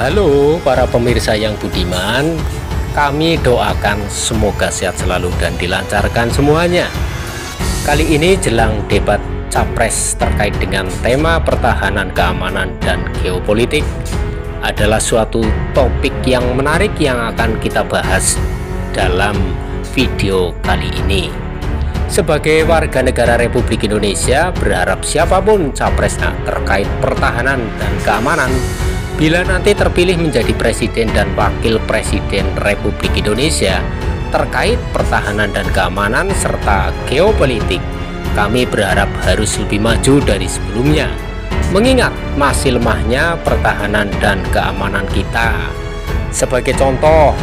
Halo para pemirsa yang budiman, kami doakan semoga sehat selalu dan dilancarkan semuanya. Kali ini jelang debat Capres terkait dengan tema pertahanan, keamanan, dan geopolitik adalah suatu topik yang menarik yang akan kita bahas dalam video kali ini. Sebagai warga negara Republik Indonesia, berharap siapapun capresnya terkait pertahanan dan keamanan, bila nanti terpilih menjadi presiden dan wakil presiden Republik Indonesia terkait pertahanan dan keamanan serta geopolitik, kami berharap harus lebih maju dari sebelumnya, mengingat masih lemahnya pertahanan dan keamanan kita. Sebagai contoh,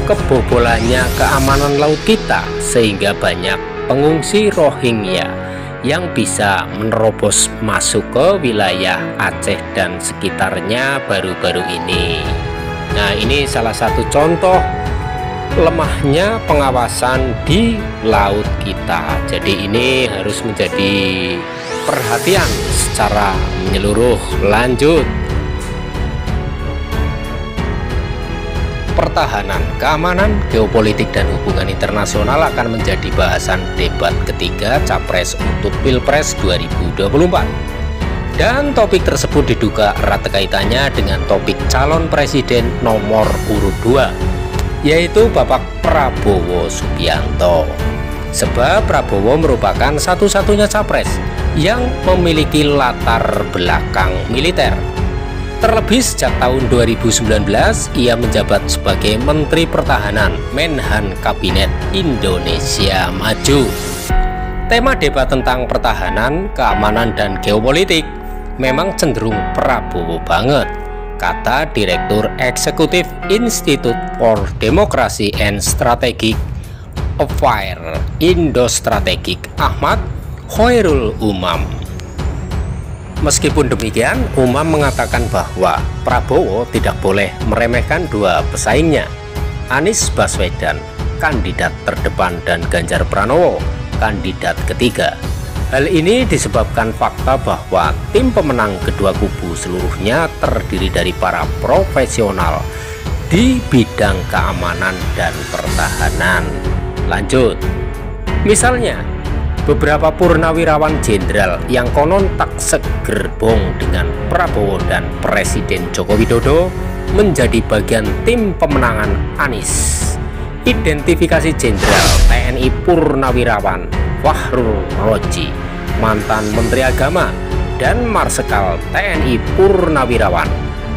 kebobolannya keamanan laut kita sehingga banyak pengungsi Rohingya yang bisa menerobos masuk ke wilayah Aceh dan sekitarnya baru-baru ini. Nah, ini salah satu contoh lemahnya pengawasan di laut kita. Jadi ini harus menjadi perhatian secara menyeluruh. Lanjut. Pertahanan, keamanan, geopolitik, dan hubungan internasional akan menjadi bahasan debat ketiga Capres untuk Pilpres 2024. Dan topik tersebut diduga erat kaitannya dengan topik calon presiden nomor urut 2, yaitu Bapak Prabowo Subianto. Sebab Prabowo merupakan satu-satunya capres yang memiliki latar belakang militer. Terlebih sejak tahun 2019, ia menjabat sebagai Menteri Pertahanan Menhan Kabinet Indonesia Maju. Tema debat tentang pertahanan, keamanan, dan geopolitik memang cenderung Prabowo banget, kata Direktur Eksekutif Institute for Democracy and Strategic Affairs Indo-Strategik Ahmad Khairul Umam. Meskipun demikian, Umam mengatakan bahwa Prabowo tidak boleh meremehkan dua pesaingnya, Anies Baswedan, kandidat terdepan, dan Ganjar Pranowo, kandidat ketiga. Hal ini disebabkan fakta bahwa tim pemenang kedua kubu seluruhnya terdiri dari para profesional di bidang keamanan dan pertahanan. Lanjut. Misalnya, beberapa purnawirawan jenderal yang konon tak segerbong dengan Prabowo dan Presiden Joko Widodo menjadi bagian tim pemenangan Anies. Identifikasi Jenderal TNI Purnawirawan Fahrul Razi, mantan Menteri Agama, dan Marsikal TNI Purnawirawan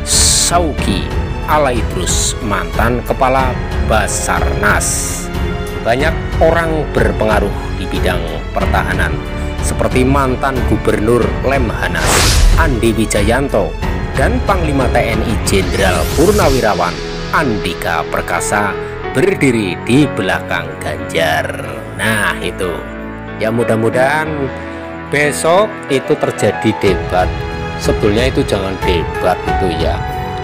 Syaugi Alaidrus, mantan Kepala Basarnas. Banyak orang berpengaruh di bidang pertahanan seperti mantan Gubernur Lemhanas Andi Wijayanto dan Panglima TNI Jenderal Purnawirawan Andika Perkasa berdiri di belakang Ganjar. Nah, itu ya, mudah-mudahan besok itu terjadi debat. Sebetulnya itu jangan debat, itu ya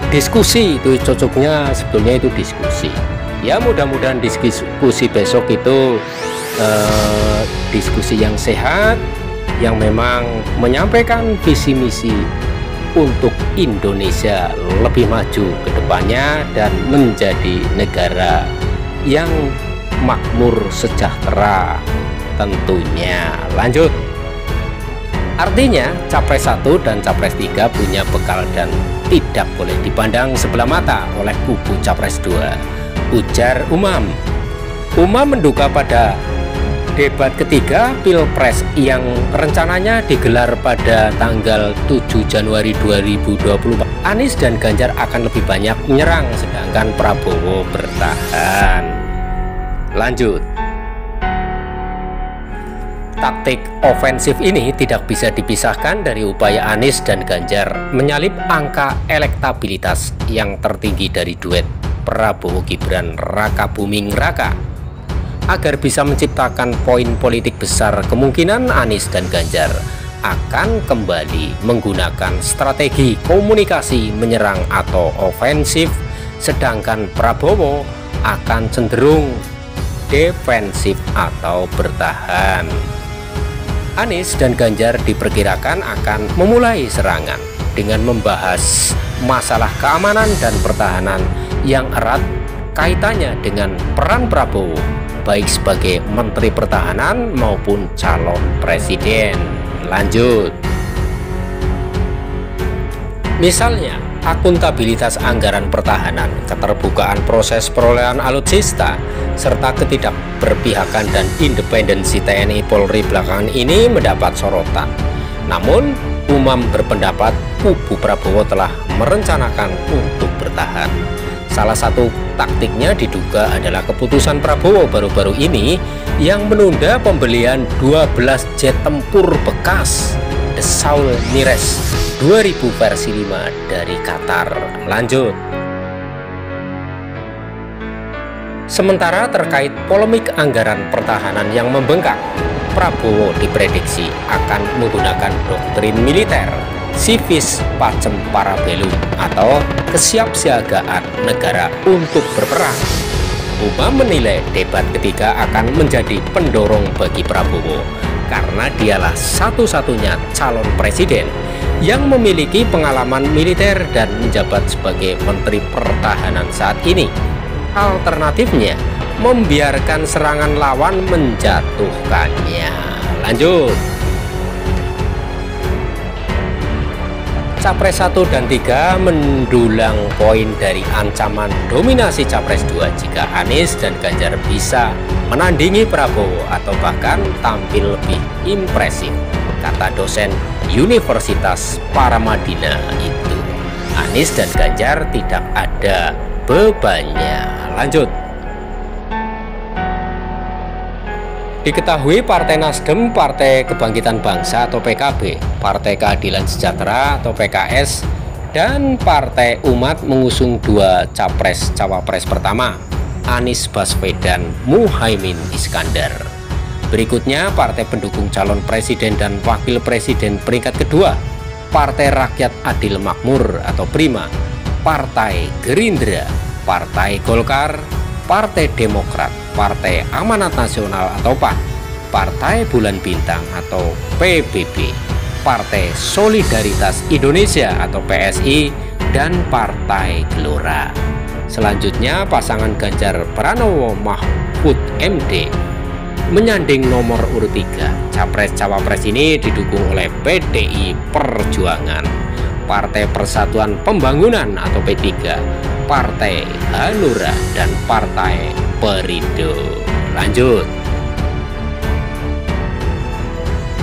diskusi, itu cocoknya sebetulnya itu diskusi. Ya, mudah-mudahan diskusi besok itu diskusi yang sehat, yang memang menyampaikan visi misi untuk Indonesia lebih maju ke depannya dan menjadi negara yang makmur sejahtera tentunya. Lanjut. Artinya Capres 1 dan Capres 3 punya bekal dan tidak boleh dipandang sebelah mata oleh kubu Capres 2, ujar Umam. Umam menduga pada debat ketiga Pilpres yang rencananya digelar pada tanggal 7 Januari 2024, Anies dan Ganjar akan lebih banyak menyerang sedangkan Prabowo bertahan. Lanjut. Taktik ofensif ini tidak bisa dipisahkan dari upaya Anies dan Ganjar menyalip angka elektabilitas yang tertinggi dari duet Prabowo Gibran Raka Buming Raka. Agar bisa menciptakan poin politik besar, kemungkinan Anies dan Ganjar akan kembali menggunakan strategi komunikasi menyerang atau ofensif, sedangkan Prabowo akan cenderung defensif atau bertahan. Anies dan Ganjar diperkirakan akan memulai serangan dengan membahas masalah keamanan dan pertahanan yang erat kaitannya dengan peran Prabowo, baik sebagai Menteri Pertahanan maupun calon presiden. Lanjut. Misalnya, akuntabilitas anggaran pertahanan, keterbukaan proses perolehan alutsista, serta ketidakberpihakan dan independensi TNI Polri belakangan ini mendapat sorotan. Namun, Umam berpendapat kubu Prabowo telah merencanakan untuk bertahan. Salah satu taktiknya diduga adalah keputusan Prabowo baru-baru ini yang menunda pembelian 12 jet tempur bekas Dassault Mirage 2000 versi 5 dari Qatar. Lanjut. Sementara terkait polemik anggaran pertahanan yang membengkak, Prabowo diprediksi akan menggunakan doktrin militer civis pacem parabellum atau kesiapsiagaan negara untuk berperang. Umam menilai debat ketiga akan menjadi pendorong bagi Prabowo karena dialah satu-satunya calon presiden yang memiliki pengalaman militer dan menjabat sebagai Menteri Pertahanan saat ini. Alternatifnya, membiarkan serangan lawan menjatuhkannya. Lanjut. Capres 1 dan 3 mendulang poin dari ancaman dominasi Capres 2 jika Anies dan Ganjar bisa menandingi Prabowo atau bahkan tampil lebih impresif, kata dosen Universitas Paramadina itu. Anies dan Ganjar tidak ada bebannya. Lanjut. Diketahui Partai Nasdem, Partai Kebangkitan Bangsa atau PKB, Partai Keadilan Sejahtera atau PKS, dan Partai Umat mengusung dua capres-cawapres pertama, Anies Baswedan, Muhaimin Iskandar. Berikutnya partai pendukung calon presiden dan wakil presiden peringkat kedua, Partai Rakyat Adil Makmur atau PRIMA, Partai Gerindra, Partai Golkar, Partai Demokrat, Partai Amanat Nasional atau PAN, Partai Bulan Bintang atau PBB, Partai Solidaritas Indonesia atau PSI, dan Partai Gelora. Selanjutnya pasangan Ganjar Pranowo Mahfud MD menyanding nomor urut 3. Capres-cawapres ini didukung oleh PDI Perjuangan, Partai Persatuan Pembangunan atau P3, Partai Hanura, dan Partai Perindo. Lanjut.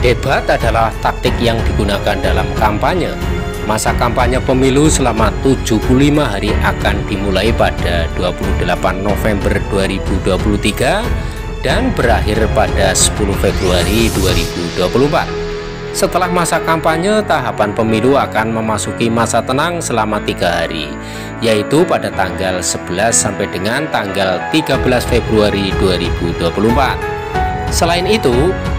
Debat adalah taktik yang digunakan dalam kampanye. Masa kampanye pemilu selama 75 hari akan dimulai pada 28 November 2023 dan berakhir pada 10 Februari 2024. Setelah masa kampanye, tahapan pemilu akan memasuki masa tenang selama 3 hari, yaitu pada tanggal 11 sampai dengan tanggal 13 Februari 2024. Selain itu,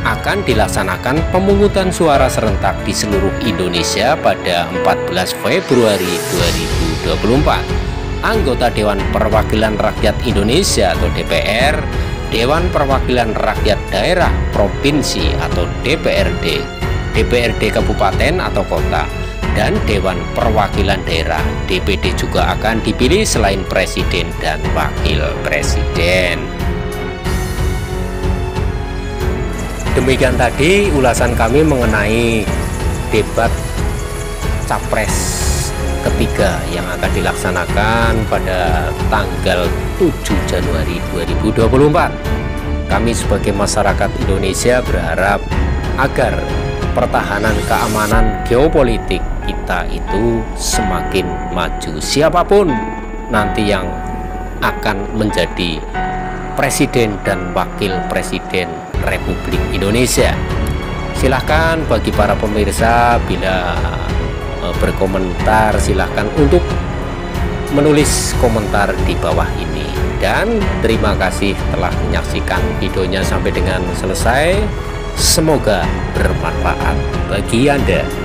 akan dilaksanakan pemungutan suara serentak di seluruh Indonesia pada 14 Februari 2024. Anggota Dewan Perwakilan Rakyat Indonesia atau DPR, Dewan Perwakilan Rakyat Daerah Provinsi atau DPRD, DPRD Kabupaten atau Kota, dan Dewan Perwakilan Daerah DPD juga akan dipilih selain Presiden dan Wakil Presiden. Demikian tadi ulasan kami mengenai debat Capres ketiga yang akan dilaksanakan pada tanggal 7 Januari 2024. Kami sebagai masyarakat Indonesia berharap agar pertahanan keamanan geopolitik kita itu semakin maju. Siapapun nanti yang akan menjadi presiden dan wakil presiden Republik Indonesia. Silahkan bagi para pemirsa bila berkomentar, silahkan untuk menulis komentar di bawah ini. Dan terima kasih telah menyaksikan videonya sampai dengan selesai. Semoga bermanfaat bagi Anda.